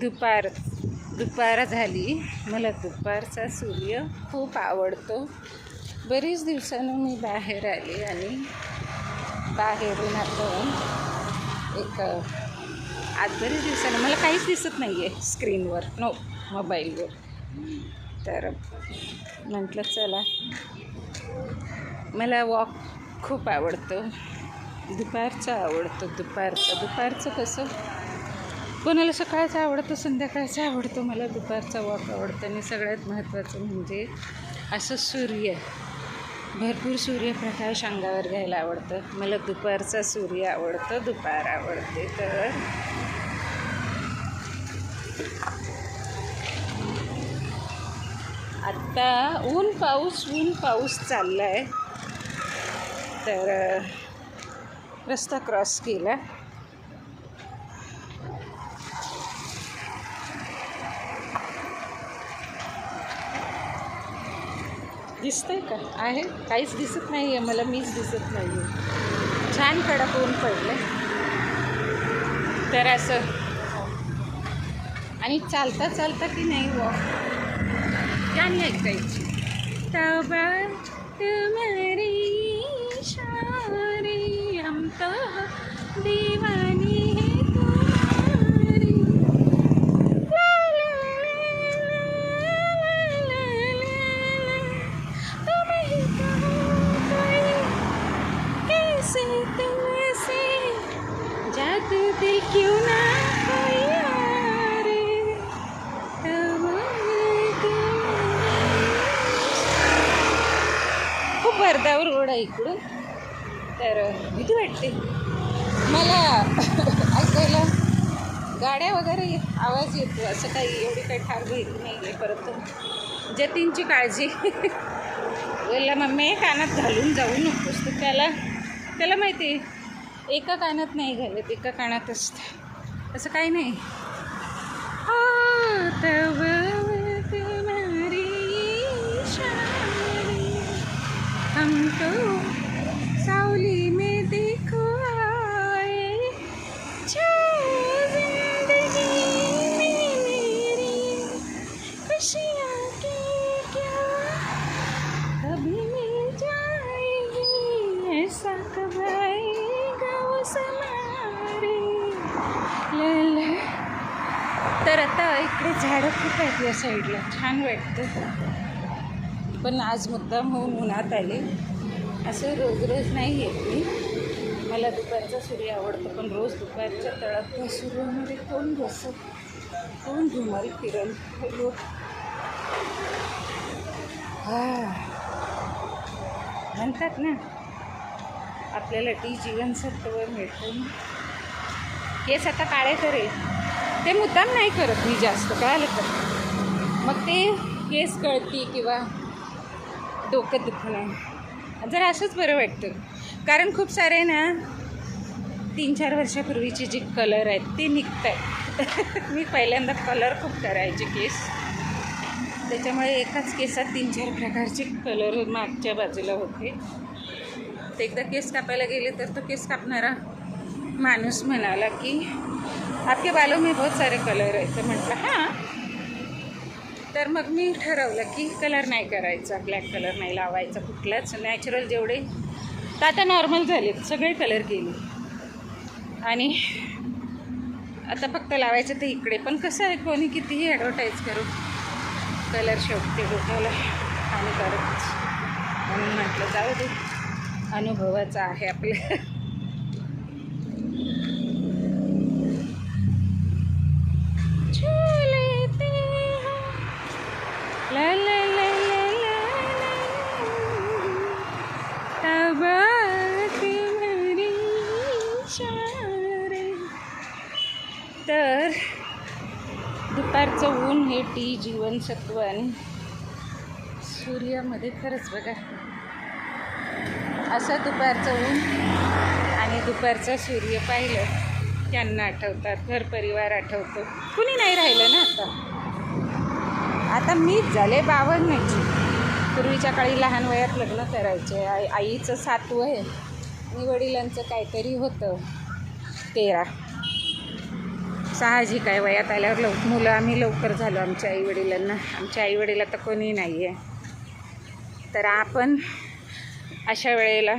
दुपार झाली. मला दुपारचा सूर्य खूप आवडतो. बरीच दिवसानं मी बाहेर आले आणि बाहेरून आपण आज बरेच दिवसानं मला काहीच दिसत नाही आहे स्क्रीनवर, मोबाईलवर. तर म्हटलं चला, मला वॉक खूप आवडतं. दुपारचं कसं कोणाला सकाळचं आवडतं, संध्याकाळचं आवडतं. मला दुपारचा वॉक आवडतं. आणि सगळ्यात महत्त्वाचं म्हणजे असं भरपूर सूर्यप्रकाश अंगावर घ्यायला आवडतं. मला दुपारचा सूर्य आवडतं, दुपार आवडते. तर आत्ता ऊन पाऊस चालला आहे. तर रस्ता क्रॉस केला. दिसतंय का? आहे काहीच दिसत नाही आहे मला, मीच दिसत नाही आहे. छान कडक ऊन पडलं. तर असं आणि चालता की नाही वॉक गाणी ऐकायची. तबा तुम्हारी शारी हम तो दीवानी है तुम्हारी. जादू दिल क्यों ना कोई यारे. खूप वर्धावर रोड आहे इकडून. तर भीती वाटते मला ऐकायला. गाड्या वगैरे आवाज येतो, असं एवढी काही ठार भीती नाही आहे. परत जतीनची काळजी बोलला मम्मी कानात घालून जाऊ नकोस. तर त्याला माहिती आहे एका कानात नाही घालत, एका कानात असतं. असं काही नाही. हम तो सावली में देखो आए, जिंदगी में मेरी खुशियाँ की क्या कभी मिल जाएगी. ऐसा कब आएगा वो समारे. तर आता इकडे झाडं खूप आहेत या साईडला, छान वाटतं. पण आज मुद्दाम होऊन उन्हात आले. असं रोज नाही येत मी. मला दुपारचा सूर्य आवडतो, पण रोज दुपारच्या तळाच्या सूर्यामध्ये कोण घुमाल फिरल. म्हणतात ना आपल्याला डी जीवनसत्व मिळतं. केस आता काळे करेल, ते मुद्दाम नाही करत मी जास्त, कळालं तर. मग ते केस गळती किंवा डोकं दुखणं जरा असंच बरं वाटतं. कारण खूप सारे ना 3-4 वर्षापूर्वीचे जे कलर आहेत ते निघत आहेत. मी पहिल्यांदा कलर खूप करायचे केस, त्याच्यामुळे एकाच केसात 3-4 प्रकारचे कलर मागच्या बाजूला होते. ते एकदा केस कापायला गेले तर तो केस कापणारा माणूस म्हणाला की आपके बालों में बहुत सारे कलर आहेत. तर म्हटलं हां. तर मग मी ठरवलं की कलर नाही करायचा, ब्लॅक कलर नाही लावायचा कुठलाच. नॅचरल जेवढे तर आता नॉर्मल झालेत, सगळे कलर गेले. आणि आता फक्त लावायचं ते इकडे. पण कसं आहे, कोणी कितीही ॲडव्हर्टाईज करू, कलर शेवटी डोक्याला हानिकारक. म्हणून म्हटलं जाऊ दे, अनुभवाचं आहे आपलं. तर दुपारचं ऊन हे टी जीवनसत्व आणि सूर्यामध्ये खरंच बघा, असं दुपारचं ऊन आणि दुपारचं सूर्य पाहिलं त्यांना आठवतात, घर परिवार आठवतो. कुणी नाही राहिलं ना आता मीच झाले 52ची. पूर्वीच्या काळी लहान वयात लग्न करायचे. आईचं 7 वय आणि वडिलांचं काहीतरी होतं 13. साहजिक आहे, वयात आल्यावर मुलं आम्ही लवकर झालो आमच्या आईवडिलांना. आमच्या आईवडील आता कोणी नाही आहे. तर आपण अशा वेळेला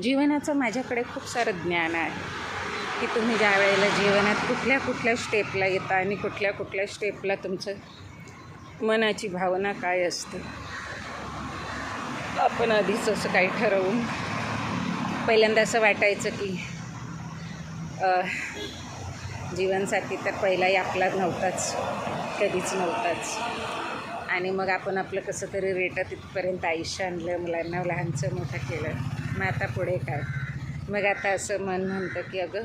जीवनाचं माझ्याकडे खूप सारं ज्ञान आहे की तुम्ही ज्या वेळेला जीवनात कुठल्या कुठल्या स्टेपला येता आणि कुठल्या कुठल्या स्टेपला तुमचं मनाची भावना काय असते. आपण आधीच असं काही ठरवून पहिल्यांदा असं वाटायचं की जीवनसाथी तर पहिलाही आपला नव्हताच, कधीच नव्हताच. आणि मग आपण आपलं कसं तरी रेटत इथपर्यंत आयुष्य आणलं, मुलांना लहानचं मोठं केलं. मग आता पुढे काय. मग आता असं मन म्हणतं की अगं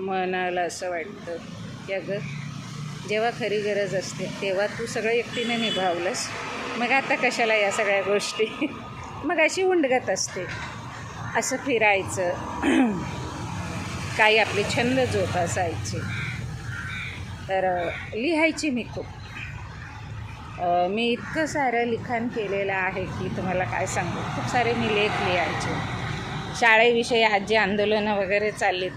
मनाला असं वाटतं की अगं जेव्हा खरी गरज असते तेव्हा तू सगळं एकटीने निभावलंस, मग आता कशाला या सगळ्या गोष्टी. मग अशी उंडगत असते. असं फिरायचं, काही आपले छंद जोपासायचे. तर लिहायची मी खूप. मी इतकं सारं लिखाण केलेलं आहे की तुम्हाला काय सांगू. खूप सारे मी लेख लिहायचे. शाळेविषयी आज जे आंदोलनं वगैरे चाललीत,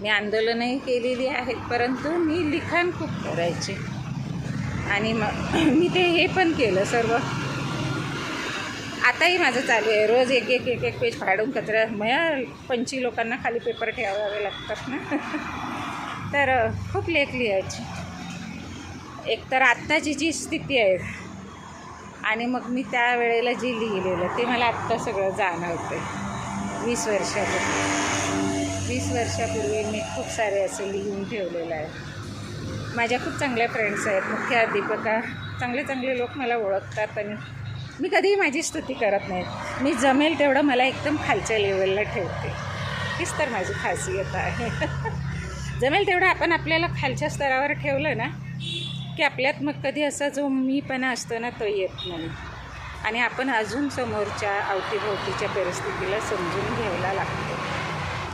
मी आंदोलनंही केलेली आहेत, परंतु मी लिखाण खूप करायचे. आणि मग मी ते हे पण केलं सर्व. आताही माझं चालू आहे. रोज एक एक एक एक पेज फाडून कचरा 25 लोकांना खाली पेपर ठेवावे लागतात ना. तर खूप लेख लिहायची. एकतर आत्ताची जी स्थिती आहे आणि मग मी त्या वेळेला जे लिहिलेलं ते मला आत्ता सगळं जाणवतं. 20 वर्षापूर्वी मी खूप सारे असं लिहून ठेवलेलं आहे. माझ्या खूप चांगल्या फ्रेंड्स आहेत, मुख्याध्यापिका, चांगले चांगले लोक मला ओळखतात. आणि मी कधीही माझी स्तुती करत नाही. मी जमेल तेवढं मला एकदम खालच्या लेवलला ठेवते. हीच तर माझी खासियत आहे. जमेल तेवढं आपण आपल्याला खालच्या स्तरावर ठेवलं ना की आपल्यात मग कधी असा जो मीपणा असतो ना तो येत नाही. आणि आपण अजून समोरच्या अवतीभोवतीच्या परिस्थितीला समजून घ्यायला लागतो.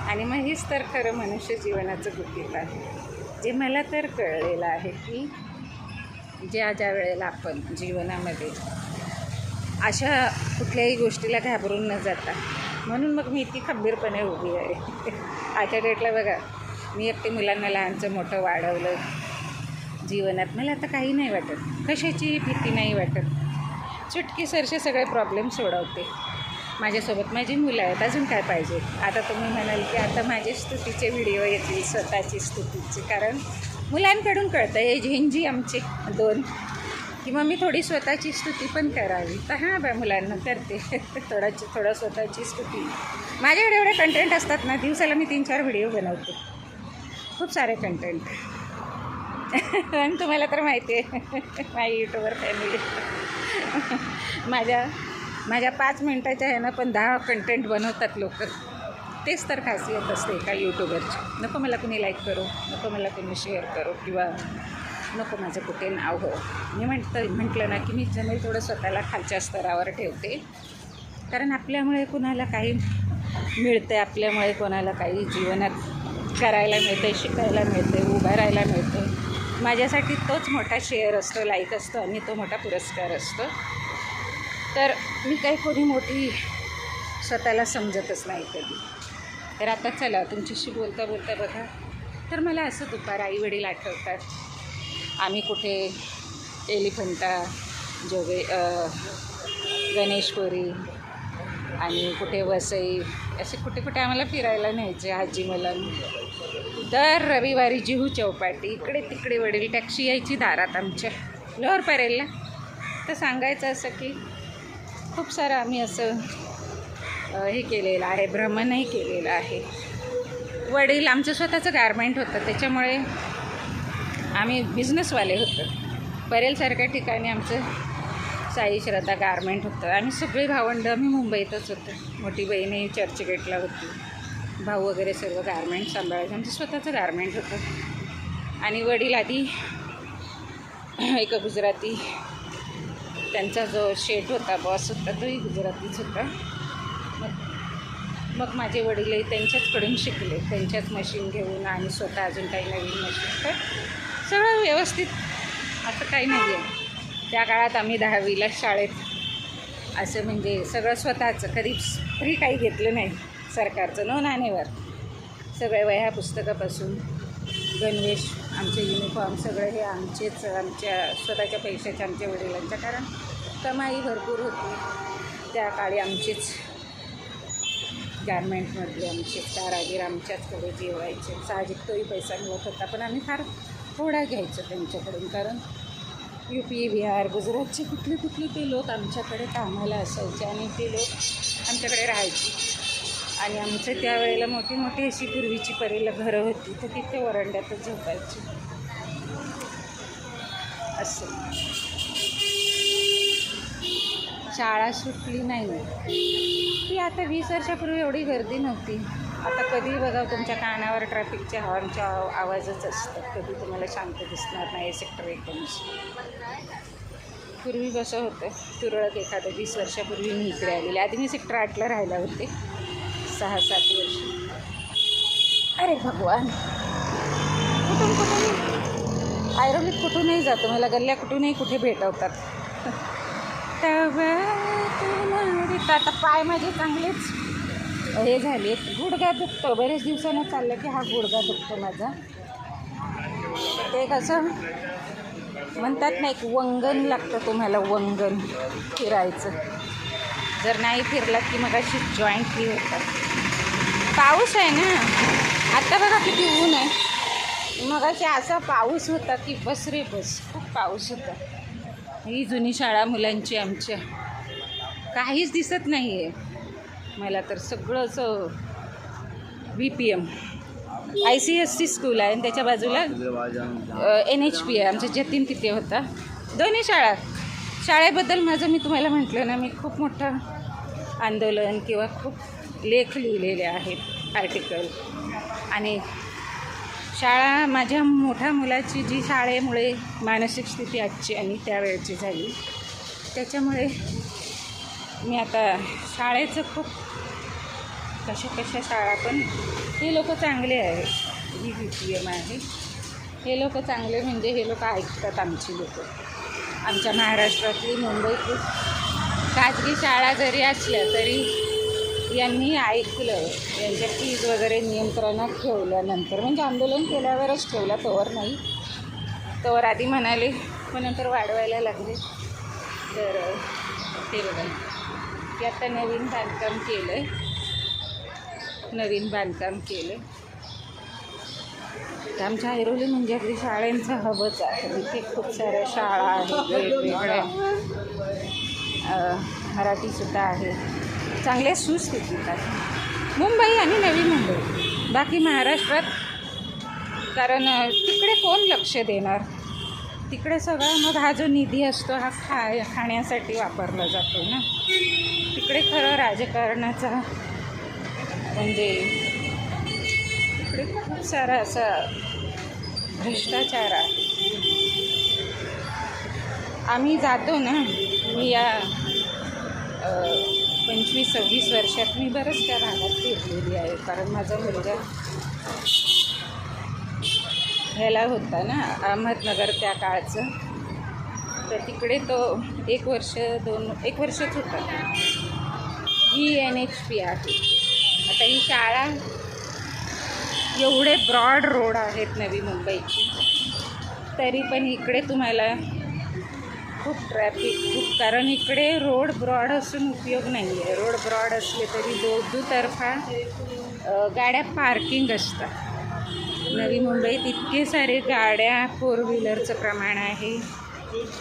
आणि मग हेच तर खरं मनुष्य जीवनाचं गुपित आहे, जे मला तर कळलेलं आहे की ज्या वेळेला आपण जीवनामध्ये अशा कुठल्याही गोष्टीला घाबरून न जाता, म्हणून मग मी इतकी खंबीरपणे उभी आहे. आजच्या डेटला बघा, मी एकटी मुलांना लहानचं मोठं वाढवलं. जीवनात मला आता काही नाही वाटत, कशाची भीती नाही वाटत. चुटकीसरसे सगळे प्रॉब्लेम सोडवते. माझ्यासोबत माझी मुलं आहेत, अजून काय पाहिजे. आता तुम्ही म्हणाल की आता माझे स्तुतीचे व्हिडिओ येतील, स्वतःची स्तुतीचे, कारण मुलांकडून कळतं हे झेंजी आमचे 2 किंवा मी थोडी स्वतःची स्तुती पण करावी. तर हां बा मुलांना करते थोडं स्वतःची स्तुती. माझ्याकडे एवढे कंटेंट असतात ना, दिवसाला मी 3-4 व्हिडिओ बनवते. खूप सारे कंटेंट. आणि तुम्हाला तर माहिती आहे माझी यूट्यूबर फॅमिली. माझ्या 5 मिनटाच्या ह्यानं पण 10 कंटेंट बनवतात लोक. तेच तर खासियत असते एका यूट्यूबरची. नको मला कुणी लाईक करो, नको मला कुणी शेअर करो, किंवा नको माझं कुठे नाव हो. मी म्हटलं ना की मी जमेल थोडं स्वतःला खालच्या स्तरावर ठेवते. कारण आपल्यामुळे कुणाला काही मिळतं, आपल्यामुळे कोणाला काही जीवनात करायला मिळतं, शिकायला मिळतं, उभं राहायला मिळतं. माझ्यासाठी तोच मोठा शेअर असतो, लाईक असतो, आणि तो मोठा पुरस्कार असतो. तर मी काही कोणी मोठी स्वतःला समजतच नाही कधी. तर आता चला तुमच्याशी बोलता बोलता बघा, तर मला असं दुपार आईवडील आठवतात. आम्ही कुठे एलिफंटा, गणेशपुरी आणि कुठे वसई, असे कुठे कुठे आम्हाला फिरायला न्यायचे आजी मला. दर रविवारी जीहू चौपाटी, इकडे तिकडे वडील टॅक्सी यायची दारात आमच्या लोअर परेलला. तर सांगायचं असं की खूप सारं आम्ही असं हे केलेलं आहे, भ्रमणही केलेलं आहे. वडील आमचं स्वतःचं गारमेंट होतं, त्याच्यामुळे आम्ही बिझनेसवाले होतो. परेलसारख्या ठिकाणी आमचं साई श्रद्धा गारमेंट होतं. आम्ही सगळे भावंडं आम्ही मुंबईतच होतो. मोठी बहिणी चर्चगेटला होती, भाऊ वगैरे सर्व गारमेंट सांभाळायचं. आमचं स्वतःचं गारमेंट होतं. आणि वडील आधी एक गुजराती, त्यांचा जो शेठ होता, बॉस होता, तोही गुजरातीच होता. मग माझे वडीलही त्यांच्याचकडून शिकले, त्यांच्याच मशीन घेऊन, आणि स्वतः अजून काही नवीन मशीन. तर सगळं व्यवस्थित, असं काही नाही आहे. त्या काळात आम्ही 10वीला शाळेत असं म्हणजे सगळं स्वतःचं, कधी फ्री काही घेतलं नाही सरकारचं, नो नाणेवर. सगळ्या वह्या पुस्तकापासून गणवेश, आमचे युनिफॉर्म सगळे हे आमचेच, आमच्या स्वतःच्या पैशाचे, आमच्या वडिलांच्या, कारण कमाई भरपूर होती त्या काळी. आमचेच गारमेंटमधले आमचेच कारागीर आमच्याचकडे जेवायचे. साहजिक तोही पैसा मिळत होता, पण आम्ही फार थोडा घ्यायचो त्यांच्याकडून, कारण UP, बिहार, गुजरातचे कुठले ते लोक आमच्याकडे कामाला असायचे आणि ते लोक आमच्याकडे राहायचे. आणि आमचे त्यावेळेला मोठी अशी पूर्वीची परीला घरं होती, तर तिथे वरांड्यातच झोपायची. असं शाळा सुटली नाही ती. आता 20 वर्षापूर्वी एवढी गर्दी नव्हती. आता कधी बघा तुमच्या कानावर ट्रॅफिकच्या हॉर्नच्या आवाजच असतात, कधी तुम्हाला शांत दिसणार नाही. सेक्टर 19 पूर्वी कसं होतं, तुरळक एखादं 20 वर्षापूर्वी मी इकडे आलेले. आधी मी सेक्टर 8ला राहायला होते 6-7 वर्ष. अरे भगवान, कुठून ऐरोलीत कुठूनही जातो, मला गल्ल्या कुठूनही कुठे भेटवतात. आता पाय माझे चांगलेच हे झाले, गुडघा दुखतो. बरेच दिवसानं चाललं की हा गुडघा दुखतो माझा. ते कसं म्हणतात ना, एक वंगण लागतं तुम्हाला, वंगण फिरायचं. जर नाही फिरलात की मग अशी जॉईंट ही होतात. पाऊस आहे ना, आता बघा किती ऊन आहे. मग अशी असा पाऊस होता की बस रे बस, खूप पाऊस होता. ही जुनी शाळा मुलांची आमच्या, काहीच दिसत नाही आहे मला तर. सगळंच VPM ICSC स्कूल आहे आणि त्याच्या बाजूला NHP आहे. आमचं जतीन तिथे होता. दोन्ही शाळेबद्दल माझं मी तुम्हाला म्हटलं ना, मी खूप मोठं आंदोलन किंवा खूप लेख लिहिलेले आहेत, आर्टिकल. आणि शाळा माझ्या मोठ्या मुलाची जी शाळेमुळे मानसिक स्थिती आजची आणि त्यावेळची झाली, त्याच्यामुळे मी आता शाळेचं खूप कशा शाळा, पण हे लोक चांगले आहेत. ही VPM आहे, हे लोक चांगले म्हणजे हे लोक ऐकतात आमची लोक. आमच्या महाराष्ट्रातली, मुंबईतली खाजगी शाळा जरी असल्या तरी यांनी ऐकलं. यांच्या फीज वगैरे नियंत्रणात ठेवल्यानंतर, म्हणजे आंदोलन केल्यावरच ठेवला, तोवर नाही. तोवर आधी म्हणाले, पण नंतर वाढवायला लागले. तर ते बघा की आता नवीन बांधकाम केलं. आमच्या ऐरोली म्हणजे अगदी शाळांचा हबच आहे. इथे खूप साऱ्या शाळा आहेत वेगवेगळ्या, मराठीसुद्धा आहे, चांगल्या सुस्थितीत आहे. मुंबई आणि नवी मुंबई, बाकी महाराष्ट्रात, कारण तिकडे कोण लक्ष देणार. तिकडे सगळा मग हा जो निधी असतो हा खाण्यासाठी वापरला जातो ना. तिकडे खरं राजकारणाचा म्हणजे तिकडे खूप सारा असा भ्रष्टाचार आहे. आम्ही जातो ना, मी या 25-26 वर्षात मी बरंच त्या भागात फिरलेली आहे. कारण माझा मुलगा ह्याला होता ना, अहमदनगर त्या काळचं, तर तिकडे तो 1 वर्षच होता. ही NHP आहे. आता ही शाळा, एवढे ब्रॉड रोड आहेत नवी मुंबईची, तरी पण इकडे तुम्हाला खूप ट्रॅफिक, कारण इकडे रोड ब्रॉड असून उपयोग नाही आहे. रोड ब्रॉड असले तरी दुतर्फा गाड्या पार्किंग असतात. नवी मुंबईत इतके सारे गाड्या, 4 व्हीलरचं प्रमाण आहे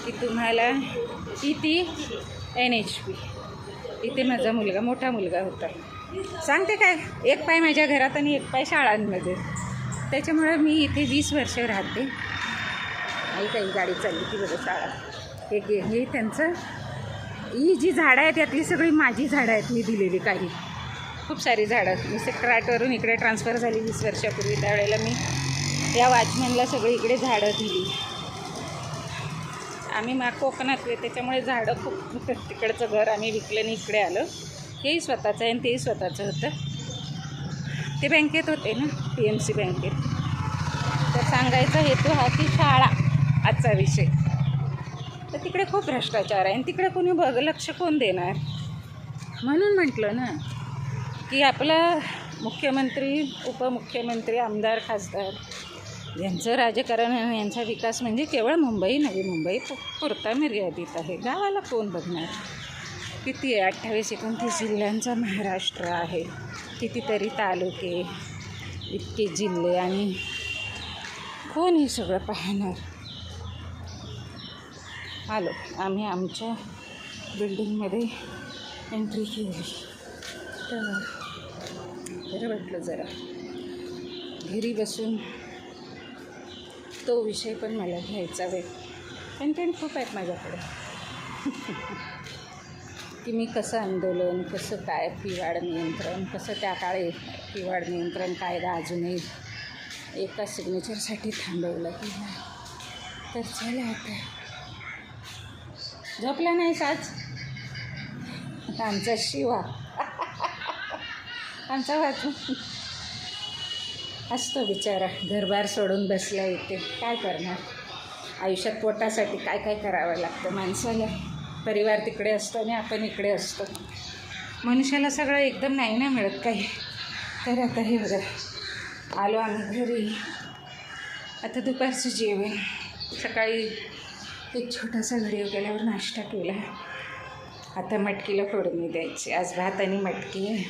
की तुम्हाला ती NHP. इथे माझा मोठा मुलगा होता. सांगते काय, एक पाय माझ्या घरात आणि एक पाय शाळांमध्ये. त्याच्यामुळे मी इथे 20 वर्ष राहते. काही गाडी चालली ती बघा शाळा. हे त्यांचं, ही जी झाडं आहेत यातली सगळी माझी झाडं आहेत, मी दिलेली काही. खूप सारी झाडं. मी सेक्टर 8वरून इकडे ट्रान्सफर झाली 20 वर्षापूर्वी. त्यावेळेला मी या वॉचमॅनला सगळी इकडे झाडं दिली. आम्ही कोकणातले, त्याच्यामुळे झाडं खूप. तिकडचं घर आम्ही विकलं आणि इकडे आलं. हेही स्वतःचं आहे आणि तेही स्वतःचं होतं. ते बँकेत होते ना, PMC बँकेत. तर सांगायचा हेतू हा की शाळा आजचा विषय. तर तिकडे खूप भ्रष्टाचार आहे आणि तिकडे कोणी लक्ष कोण देणार. म्हणून म्हटलं ना की आपला मुख्यमंत्री, उपमुख्यमंत्री, आमदार, खासदार यांचं राजकारण आणि यांचा विकास म्हणजे केवळ मुंबई नवी मुंबई पुरता मर्यादित आहे. गावाला कोण बघणार? किती आहे 28-29 जिल्ह्यांचा महाराष्ट्र आहे. कितीतरी तालुके, इतके जिल्हे, आणि कोण हे सगळं पाहणार? आलो आम्ही आमच्या बिल्डिंगमध्ये एंट्री केली तर बरं वाटलं जरा घरी बसून. तो विषय पण मला घ्यायचा वेळ, कंटेंट खूप आहेत माझ्याकडे की मी कसं आंदोलन, कसं काय पिवाड नियंत्रण, कसं त्या काळी पिवाड नियंत्रण कायदा अजूनही एका सिग्नेचरसाठी थांबवलं की नाही. तर चला आता झोपला नाहीस आज? आमचा शिवा आमचा वाचू असतो बिचारा, घरबार सोडून बसला इथे. काय करणार? आयुष्यात पोटासाठी काय काय करावं लागतं माणसाला. परिवार तिकडे असतो आणि आपण इकडे असतो. मनुष्याला सगळं एकदम नाही ना मिळत काही. तर आता हे बघा आलो आम्ही घरी. आता दुपारचं जेवण. सकाळी एक छोटासा व्हिडिओ केल्यावर नाश्ता केला. आता मटकीला फोडणी द्यायची. आज भात आणि मटकी आहे.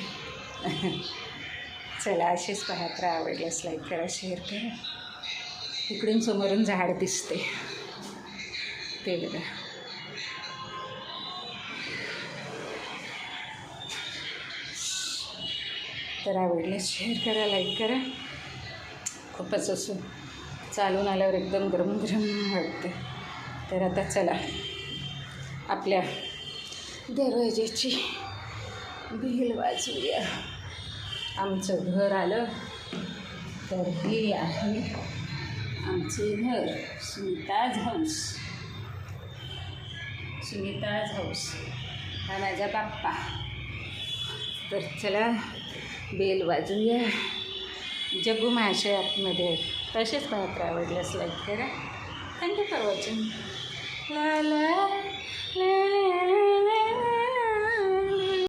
चला असेच पाहत राहा. आवडल्यास लाईक करा, शेअर करा. इकडून समोरून झाड दिसते ते बघा. तर आवडल्यास शेअर करा, लाईक करा. खूपच असं चालून आल्यावर एकदम गरम गरम वाटते. तर आता चला आपल्या दरवाजाची बेल वाजवूया. आमचं घर आलं. तर हे आहे आमचे घर, सुनीताज हाऊस. सुनीताज हाऊस हा माझा बाप्पा. तर चला बेल वाजवूया. जग्गू महाशय आतमध्ये तसेच पाहत आवडल्यास लाईक करा. Thank you for watching. ला ला ला ला